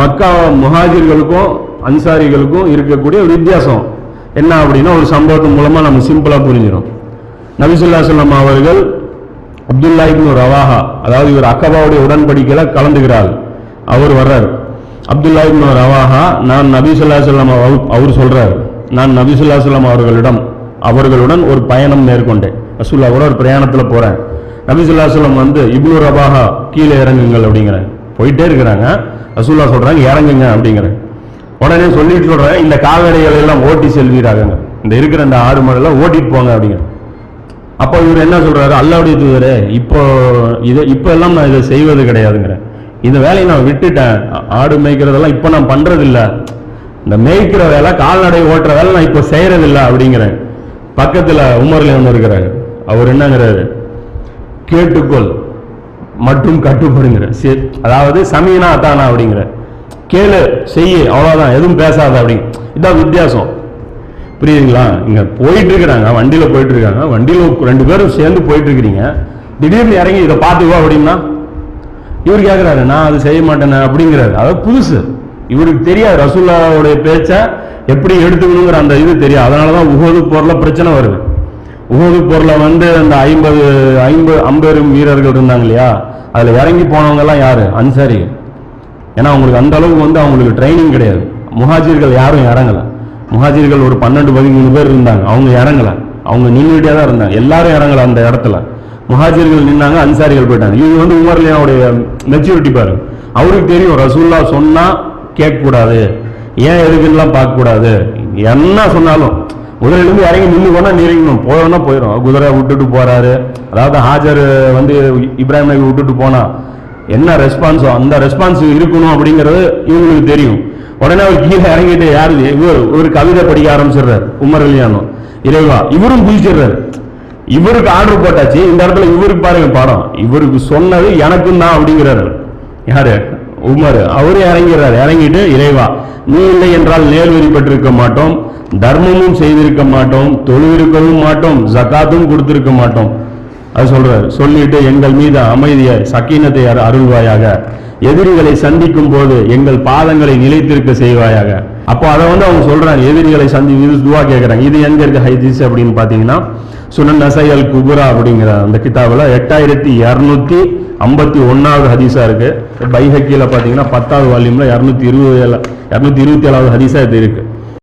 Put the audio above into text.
மக்கா முஹாஜிர்களுக்கும் அன்சாரிகளுக்கும் இருக்கக்கூடிய ஒரு வித்தியாசம் என்ன அப்படின்னா ஒரு சம்பவத்தின் மூலமா நம்ம சிம்பிளா புரிஞ்சிடும். நபி ஸல்லல்லாஹு அலைஹி வஸல்லம் அவர்கள் அப்துல்லா இப்னு ரவாஹா, அதாவது இவர் அக்கபாவுடைய உடன்படிக்கையில கலந்துகிறார். அவர் வர்றார். அப்துல்லா இப்னு ரவாஹா, நான் நபி ஸல்லல்லாஹு அலைஹி வஸல்லம் அவர் சொல்றார், நான் நபி ஸல்லல்லாஹு அலைஹி வஸல்லம் அவர்களுடன் ஒரு பயணம் மேற்கொண்டேன். ரசூலுல்லாஹ் கூட ஒரு பிரயாணத்துல போறேன். நபி ஸல்லல்லாஹு அலைஹி வஸல்லம் இப்னு ரவாஹா கீழே இறங்குங்கள் அப்படிங்கிறாங்க. போயிட்டே இருக்கிறாங்க. ரசூலுல்லாஹ் சொல்றாங்க இறங்குங்க அப்படிங்கிறாங்க. உடனே சொல்லிட்டு சொல்றாங்க, இந்த கால்நடைகளை எல்லாம் ஓட்டி செல்வீராக, இந்த இருக்கிற இந்த ஆடு மாடெல்லாம் ஓட்டிட்டு போங்க அப்படிங்கிற. அப்போ இவர் என்ன சொல்றாரு, அல்லாஹ்வுடைய தூதரே, இப்போ எல்லாம் நான் இதை செய்வது கிடையாதுங்கிற. இந்த வேலையை நான் விட்டுட்டேன். ஆடு மேய்க்கிறதெல்லாம் இப்போ நான் பண்றது இல்லை. இந்த மேய்க்கிற வேலை, கால்நடை ஓட்டுற வேலை நான் இப்போ செய்யறது இல்லை அப்படிங்கிறேன். பக்கத்துல உமர்ல ஒன்று இருக்கிறாரு. அவர் என்னங்கிறாரு, கேட்டுக்கொள் மட்டும் கட்டுப்படுங்கிற. அதாவது சமீனா அத்தானா அப்படிங்கிற, கேளு செய்ய, அவ்வளவுதான், எதுவும் பேசாத அப்படிங்க. இதான் வித்தியாசம். புரியுதுங்களா? இங்க போயிட்டு இருக்கிறாங்க, வண்டியில போயிட்டு இருக்காங்க, வண்டியில 2 பேரும் சேர்ந்து போயிட்டு இருக்கிறீங்க. திடீர்னு இறங்கி இதை பார்த்துக்கோ அப்படின்னா இவர் கேட்கிறாரு, நான் அது செய்ய மாட்டேன் அப்படிங்கிறாரு. அதாவது புதுசு, இவருக்கு தெரியாது ரசூலுல்லாஹ்வுடைய பேச்ச எப்படி எடுத்துக்கணுங்கிற அந்த இது தெரியாது. அதனாலதான் உஹது போர்ல பிரச்சனை வருது. உஹது போர்ல அந்த 50 வீரர்கள் இருந்தாங்க இல்லையா, அதுல இறங்கி போனவங்க எல்லாம் யாரு? அன்சாரி. ஏன்னா அவங்களுக்கு அந்த அளவுக்கு அவங்களுக்கு ட்ரைனிங் கிடையாது. முஹாஜிர்கள் யாரும் இறங்கல. முஹாஜிர்கள் ஒரு 12-13 பேர் இருந்தாங்க, அவங்க இறங்கல. அவங்க நின்றுட்டே தான் இருந்தாங்க, எல்லாரும் இறங்கல அந்த இடத்துல. முஹாஜிர்கள் நின்னாங்க, அன்சாரிகள் போயிட்டாங்க. இது உமர்லியாவுடைய மெச்சூரிட்டி பாரு. அவருக்கு தெரியும் ரசூலுல்லாஹ் சொன்னா கேட்க கூடாது, ஏன் எதுக்குலாம் பார்க்க கூடாது. என்ன சொன்னாலும் முதலிருந்து இறங்கி நின்று போனா நெருங்கணும், போறோம்னா போயிடும். குதிரை விட்டுட்டு போறாரு. அதாவது ஹாஜர் இப்ராஹிம் நபி விட்டுட்டு போனா என்ன ரெஸ்பான்ஸோ அந்த ரெஸ்பான்ஸ் இருக்கணும் அப்படிங்கிறது இவங்களுக்கு தெரியும். உடனே அவர் கீழே இறங்கிட்டு யாரு ஒரு கவிதை படிக்க ஆரம்பிச்சிடுறாரு உமர் அலியானோ. இறைவா, இவரும் குதிச்சிடுறாரு. இவருக்கு ஆர்டர் போட்டாச்சு, இந்த இடத்துல இவருக்கு பாருங்க பாடம், இவருக்கு சொன்னது எனக்கும் தான் அப்படிங்கிறாரு. யாரு? உமர். அவரே இறங்கிறாரு. இறங்கிட்டு, இறைவா, நீ இல்லை என்றால் நேர்வழி பெற்றிருக்க மாட்டோம், தர்மமும் செய்திருக்க மாட்டோம், தொழுவிருக்கவும் மாட்டோம், ஜகாத்தும் கொடுத்திருக்க மாட்டோம். அது சொல்றாரு. சொல்லிட்டு, எங்கள் மீது அமைதியை சக்கீனத்தை அருள்வாயாக, எதிரிகளை சந்திக்கும் போது எங்கள் பாதங்களை நிலைத்திருக்க செய்வாயாக. அப்போ அதை அவங்க சொல்றாங்க, எதிரிகளை இது துவா கேட்கிறாங்க. இது எங்க இருக்கு ஹதீஸ் அப்படின்னு பாத்தீங்கன்னா, சுனன் நஸாயி அல் குப்ரா அப்படிங்கிற அந்த கிதாபுல 8251வது ஹதீஸா இருக்கு. பைஹக்கில பாத்தீங்கன்னா 10வது வால்யூம்ல 227வது ஹதீஸா இது இருக்கு.